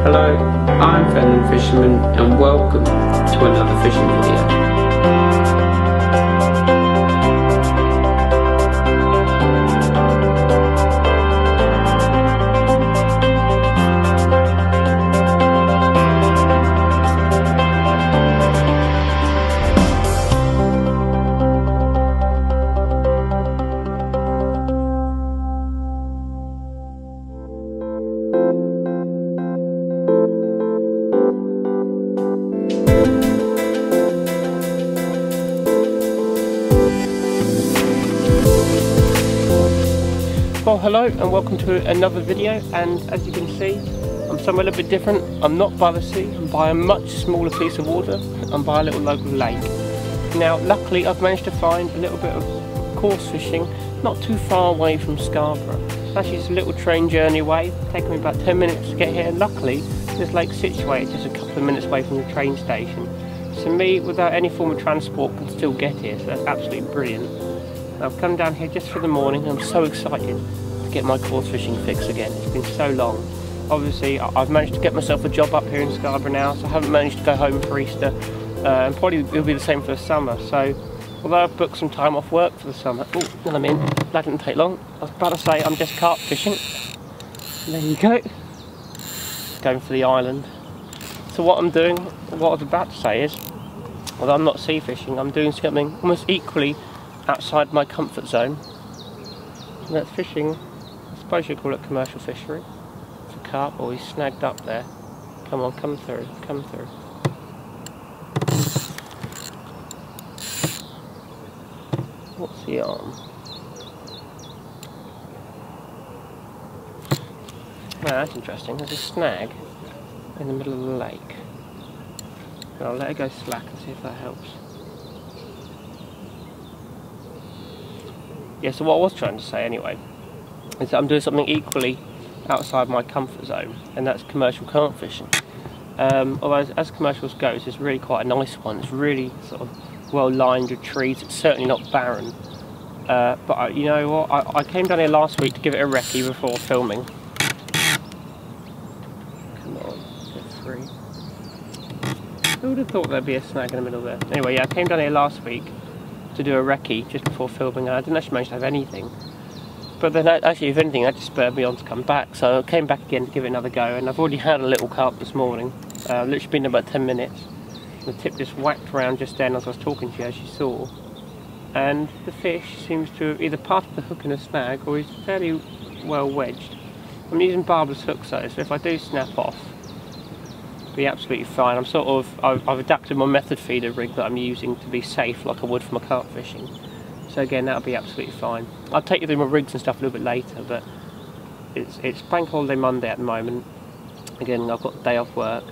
Hello, I'm Fenland Fisherman and welcome to another fishing video. Well, hello and welcome to another video, and as you can see, I'm somewhere a little bit different. I'm not by the sea, I'm by a much smaller piece of water. I'm by a little local lake. Now luckily I've managed to find a little bit of coarse fishing not too far away from Scarborough. Actually it's a little train journey away, taking me about 10 minutes to get here. Luckily this lake's situated just a couple of minutes away from the train station, so me without any form of transport can still get here, so that's absolutely brilliant. I've come down here just for the morning and I'm so excited to get my coarse fishing fix again. It's been so long. Obviously I've managed to get myself a job up here in Scarborough now, so I haven't managed to go home for Easter, and probably it'll be the same for the summer. So although I've booked some time off work for the summer, and I'm in, that didn't take long. I was about to say I'm just carp fishing. There you go. Going for the island. So what I'm doing, what I was about to say is, although I'm not sea fishing, I'm doing something almost equally outside my comfort zone. And that's fishing, I suppose you call it commercial fishery, for carp. Oh, he's snagged up there. Come on, come through, come through. What's the arm? Well, that's interesting. There's a snag in the middle of the lake. I'll let it go slack and see if that helps. Yeah, so what I was trying to say anyway is that I'm doing something equally outside my comfort zone, and that's commercial carp fishing. Although as commercials goes, it's really quite a nice one. It's really sort of well lined with trees. It's certainly not barren. But you know what? I came down here last week to give it a recce before filming. Come on, get three. Who would have thought there'd be a snag in the middle there? Anyway, yeah, I came down here last week to do a recce just before filming, and I didn't actually manage to have anything. But then actually, if anything, that just spurred me on to come back. So I came back again to give it another go, and I've already had a little carp this morning. Literally been about 10 minutes. The tip just whacked around just then as I was talking to you, as you saw. And the fish seems to have either parted the hook in a snag, or he's fairly well wedged. I'm using barbless hooks though, so if I do snap off, be absolutely fine. I've adapted my method feeder rig that I'm using to be safe, like I would for my carp fishing. So again, that'll be absolutely fine. I'll take you through my rigs and stuff a little bit later, but it's bank holiday Monday at the moment. Again, I've got a day off work,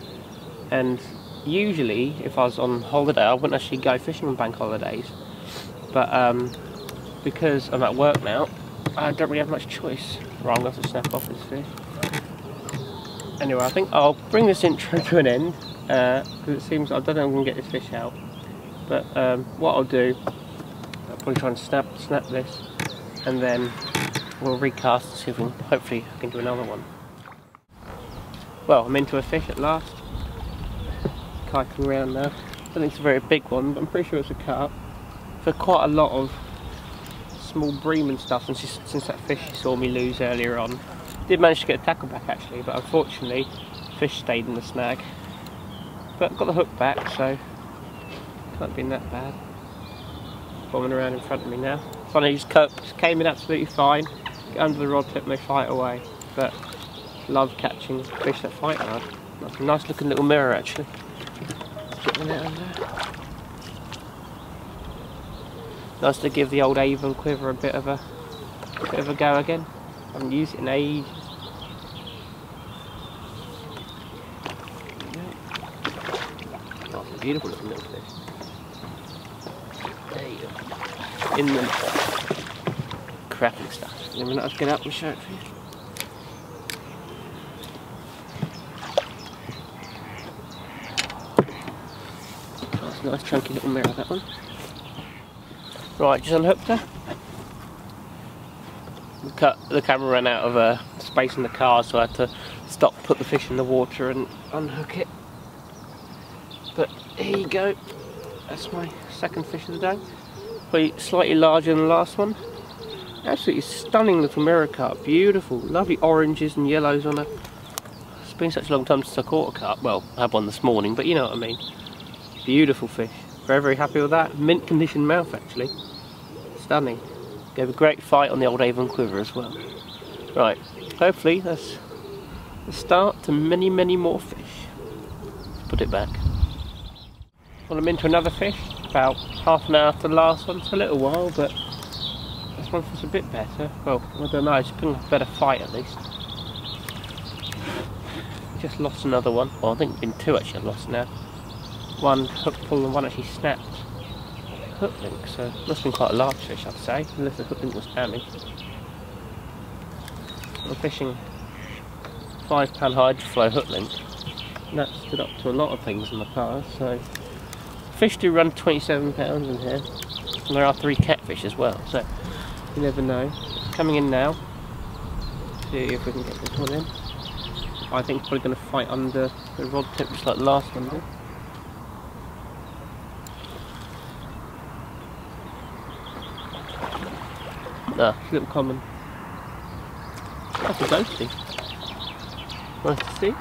and usually if I was on holiday I wouldn't actually go fishing on bank holidays, but because I'm at work now, I don't really have much choice. Right, I'm going to have to snap off this fish. Anyway, I think I'll bring this intro to an end, because it seems I don't know if I'm going to get this fish out. But what I'll do, I'll probably try and snap this, and then we'll recast and see if we can, hopefully I can do another one. Well, I'm into a fish at last. Kiting around now. I don't think it's a very big one, but I'm pretty sure it's a carp. For quite a lot of small bream and stuff since that fish you saw me lose earlier on. Did manage to get a tackle back actually, but unfortunately fish stayed in the snag. But I've got the hook back, so can't have been that bad. Bombing around in front of me now. Funny, these carps came in absolutely fine. Get under the rod tip and they fight away. But love catching fish that fight hard. That's a nice looking little mirror actually. Get the net under. Nice to give the old Avon quiver a bit of a go again. I haven't used it in ages. Oh, it's a beautiful looking little fish. There you go. In the cracking stuff. In a minute, I'll get up and show it for you. That's a nice chunky little mirror, that one. Right, just unhooked her. The camera ran out of space in the car, so I had to stop, put the fish in the water and unhook it. But here you go, that's my second fish of the day. Probably slightly larger than the last one. Absolutely stunning little mirror carp, beautiful, lovely oranges and yellows on her. It's been such a long time since I caught a carp. Well, I had one this morning, but you know what I mean. Beautiful fish, very, very happy with that. Mint condition mouth actually, stunning. Gave a great fight on the old Avon quiver as well. Right, hopefully that's the start to many, many more fish. Let's put it back. Well, I'm into another fish, about half an hour after the last one. It's a little while, but this one feels a bit better. Well, I don't know, it's been a better fight at least. Just lost another one. Well, I think it's been two actually I've lost now. One hook pull and one actually snapped hook link, so it must have been quite a large fish I'd say, unless the hook link was damaged. I'm fishing 5 pound hydroflow hook link, and that stood up to a lot of things in the past, so fish do run 27 pounds in here, and there are 3 catfish as well, so you never know. It's coming in now. See if we can get this one in. I think it's probably going to fight under the rod tip just like the last one did. Ah, it's a little common. That's a ghosty. Nice to see.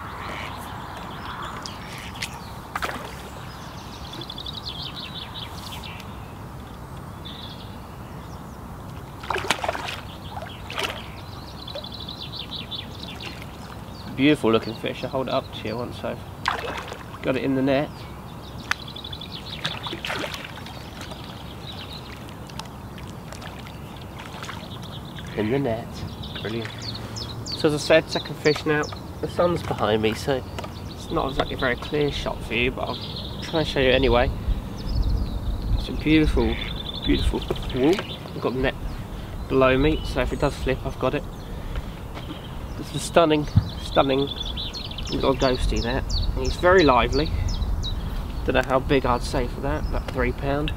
Beautiful looking fish. I'll hold it up to you once I've got it in the net. In the net. Brilliant. So as I said, second fish now. The sun's behind me, so it's not exactly a very clear shot for you, but I'll try and show you anyway. It's a beautiful, beautiful wool. I've got the net below me, so if it does flip, I've got it. It's a stunning, stunning little ghosty there. And he's very lively. Don't know how big I'd say for that, about 3 pound,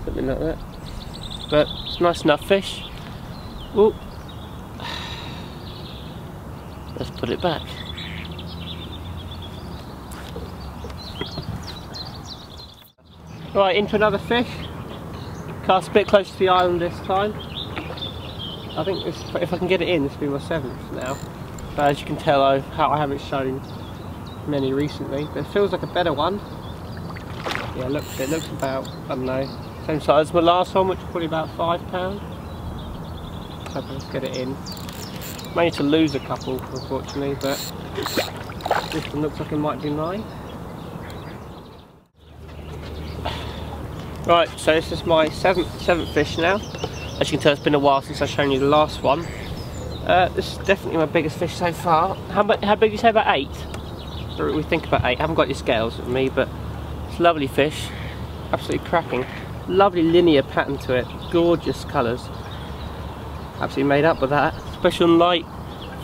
something like that. But it's a nice enough fish. Well, let's put it back. Right, into another fish. Cast a bit closer to the island this time. I think this, if I can get it in, this will be my 7th now. So as you can tell, I haven't shown many recently, but it feels like a better one. Yeah, it looks about, I don't know, same size as my last one, which is probably about 5 pound. So let's get it in. Managed to lose a couple, unfortunately, but this one looks like it might be mine. Right, so this is my seventh fish now. As you can tell, it's been a while since I've shown you the last one. This is definitely my biggest fish so far. How big did you say? About 8? Or we think about 8. I haven't got your scales with me, but it's a lovely fish. Absolutely cracking. Lovely linear pattern to it. Gorgeous colours. Absolutely made up with that. Special light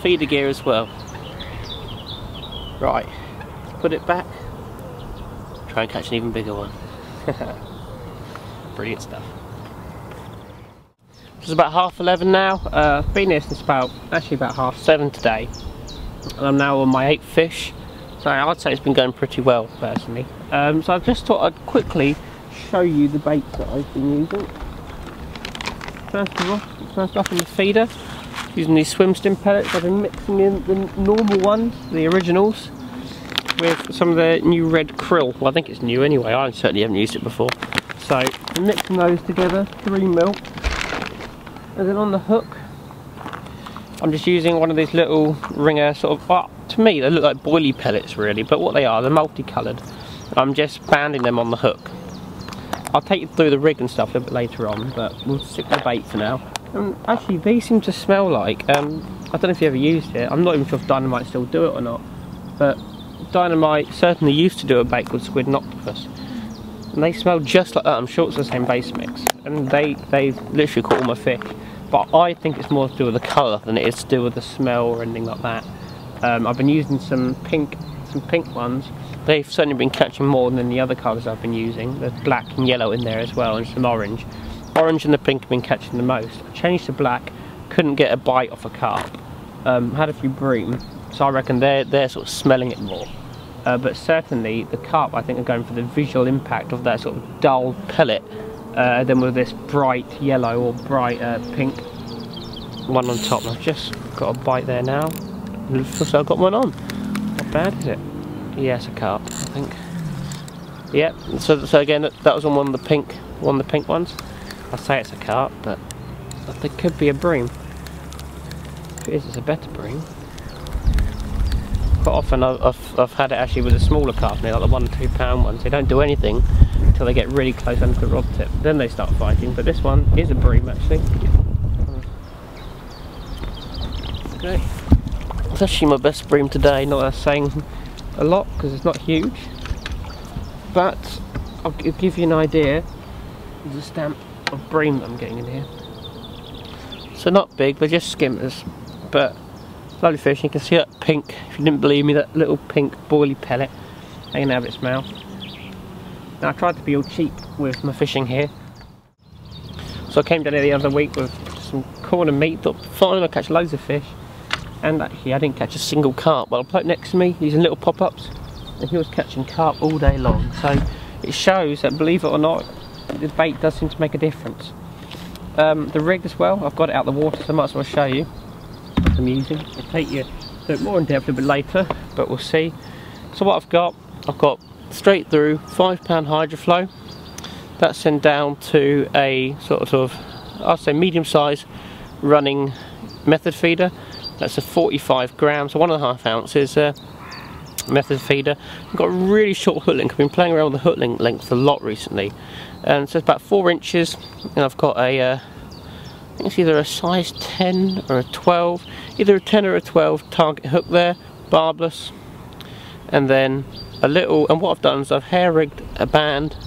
feeder gear as well. Right, let's put it back. Try and catch an even bigger one. Brilliant stuff. It's about 11:30 now. Been here since about 7:30 today, and I'm now on my 8th fish. So I'd say it's been going pretty well personally. So I just thought I'd quickly show you the baits that I've been using. First off in the feeder, using these swim stim pellets. I've been mixing in the normal ones, the originals, with some of the new red krill. Well, I think it's new anyway, I certainly haven't used it before. So I'm mixing those together, 3 mil. And then on the hook, I'm just using one of these little ringer sort of, well, to me they look like boilie pellets really, but what they are, they're multicoloured. I'm just banding them on the hook. I'll take you through the rig and stuff a bit later on, but we'll stick with the bait for now. Actually, these seem to smell like, I don't know if you ever used it, I'm not even sure if Dynamite still do it or not, but Dynamite certainly used to do a bait called Squid and Octopus. And they smell just like that. I'm sure it's the same base mix. And they literally caught all my fish. But I think it's more to do with the colour than it is to do with the smell or anything like that. I've been using some pink ones. They've certainly been catching more than the other colours I've been using. There's black and yellow in there as well, and some orange. Orange and the pink have been catching the most. I changed to black, couldn't get a bite off a carp. Had a few bream, So I reckon they're sort of smelling it more. But certainly the carp, I think, are going for the visual impact of that sort of dull pellet than with this bright yellow or bright pink one on top. I've just got a bite there now. So I've got one on. Not bad, is it? Yeah, it's a carp, I think. Yep. So again, that was on one of the pink ones. I say it's a carp, but I think it could be a bream. If it is, it's a better bream. Quite often I've had it actually with a smaller carp now, like the 1 or 2 pound ones. They don't do anything until they get really close under the rod tip. Then they start fighting. But this one is a bream actually. Okay. It's actually my best bream today. Not that saying a lot because it's not huge. But I'll give you an idea of the stamp of bream that I'm getting in here. So not big, but just skimmers. But lovely fish. You can see that pink, if you didn't believe me, that little pink boily pellet hanging out of its mouth. Now I tried to be all cheap with my fishing here. So I came down here the other week with some corn and meat, thought fine, I'll catch loads of fish. And actually I didn't catch a single carp. Well, I bloke next to me using little pop-ups, and he was catching carp all day long. So it shows that, believe it or not, the bait does seem to make a difference. The rig as well, I've got it out of the water, so I might as well show you what I'm using. I'll take you a bit more in depth a bit later, but we'll see. So what I've got straight through 5 pound hydroflow. That's sent down to a sort of, I'll say medium size running method feeder. That's a 45 grams, so 1.5 ounces method feeder. I've got a really short hook length. I've been playing around with the hook length a lot recently, and so it's about 4 inches. And I've got a I think it's either a size 10 or a 12, either a 10 or a 12 target hook there, barbless, and then a little. And what I've done is I've hair rigged a band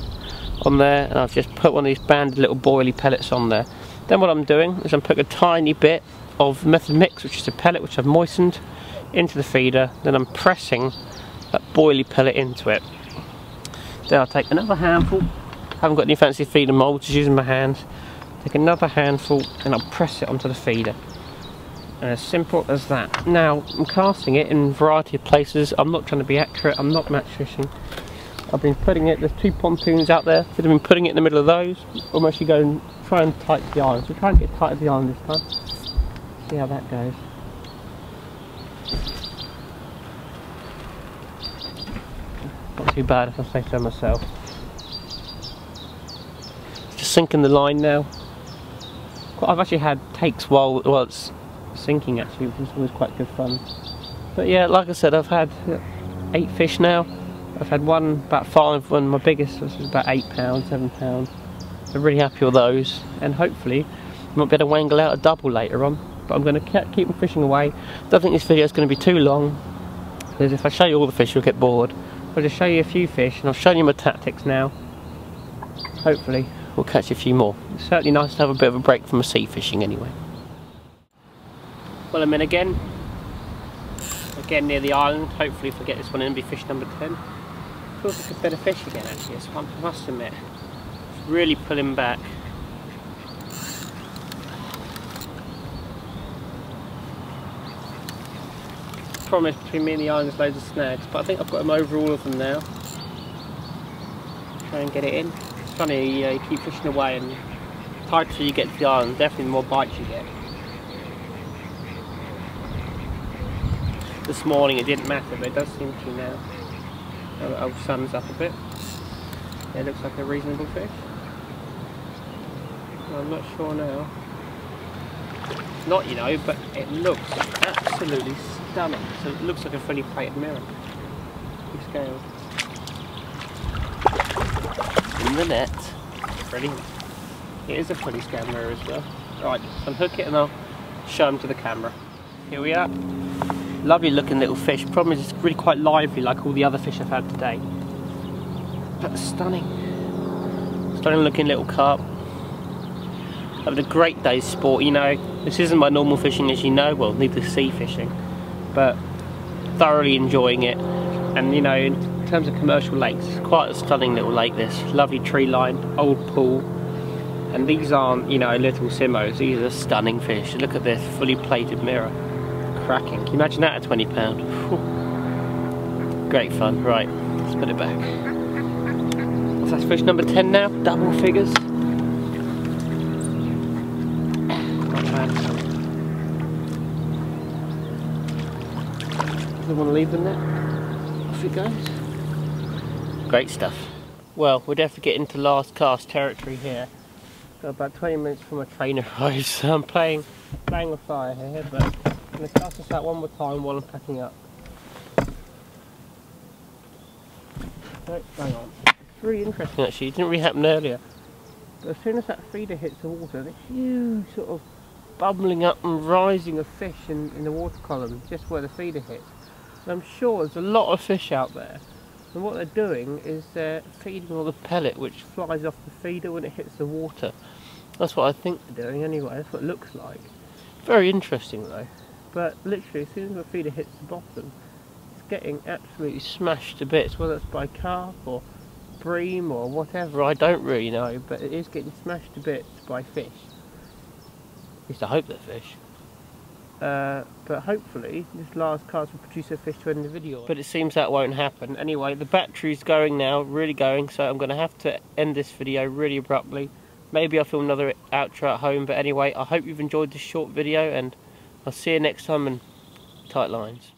on there, and I've just put one of these banded little boily pellets on there. Then what I'm doing is I'm putting a tiny bit of method mix, which is a pellet which I've moistened, into the feeder. Then I'm pressing that boily pellet into it. Then I'll take another handful. Haven't got any fancy feeder mould, just using my hands. Take another handful and I'll press it onto the feeder. And as simple as that. Now I'm casting it in a variety of places. I'm not trying to be accurate, I'm not match fishing. I've been putting it, there's 2 pontoons out there, so I've been putting it in the middle of those. Or I'm actually going to try and tighten the island. So try and get tight to the island this time. See how that goes. Not too bad if I say so myself. Just sinking the line now. I've actually had takes while it's sinking actually, which is always quite good fun. But yeah, like I said, I've had 8 fish now. I've had one about 5, one my biggest was about 8 pounds, 7 pounds. I'm really happy with those, and hopefully I might be able to wangle out a double later on. But I'm going to keep fishing away. Don't think this video is going to be too long, because if I show you all the fish you'll get bored. I'll just show you a few fish, and I'll show you my tactics now. Hopefully we'll catch a few more. It's certainly nice to have a bit of a break from a sea fishing anyway. Well, I'm in again near the island. Hopefully if I get this one in, it'll be fish number 10. Feels like a better fish again actually, this one, I must admit. It's really pulling back. Promise between me and the island there's loads of snags, but I think I've got them over all of them now. Try and get it in. It's funny, you keep fishing away, and the tighter you get to the island, definitely the more bites you get. This morning it didn't matter, but it does seem to now. The old sun's up a bit. Yeah, it looks like a reasonable fish. I'm not sure now. Not, you know, but it looks absolutely stunning. So it looks like a fully plated mirror. Big scale. In the net. Brilliant. It is a fully scaled mirror as well. Right, so unhook it and I'll show them to the camera. Here we are. Lovely looking little fish. Problem is it's really quite lively like all the other fish I've had today. But stunning. Stunning looking little carp. Having a great day's sport, you know. This isn't my normal fishing, as you know, well, neither sea fishing, but thoroughly enjoying it. And you know, in terms of commercial lakes, it's quite a stunning little lake this. Lovely tree line, old pool, and these aren't, you know, little simmos, these are stunning fish. Look at this fully plated mirror. cracking. Can you imagine that at £20? Great fun. Right, let's put it back. So that's fish number 10 now, double figures. Not bad. Doesn't want to leave them there. Off it goes. Great stuff. Well, we're definitely getting into last cast territory here. Got about 20 minutes from a train arrives, so I'm playing with fire here, but I'm going to cast this out one more time while I'm packing up. Oh, hang on. It's really interesting actually, it didn't really happen earlier. But as soon as that feeder hits the water, this huge sort of bubbling up and rising of fish in the water column, just where the feeder hits. And I'm sure there's a lot of fish out there. And what they're doing is they're feeding all the pellet which flies off the feeder when it hits the water. That's what I think they're doing anyway, that's what it looks like. Very interesting though. But literally as soon as the feeder hits the bottom, it's getting absolutely smashed to bits, whether it's by carp or bream or whatever, I don't really know, but it is getting smashed to bits by fish. At least I hope they're fish. But hopefully this last cast will produce a fish to end the video. But it seems that won't happen. Anyway, the battery's going now, really going, so I'm going to have to end this video really abruptly. Maybe I'll film another outro at home, but anyway, I hope you've enjoyed this short video and I'll see you next time, and tight lines.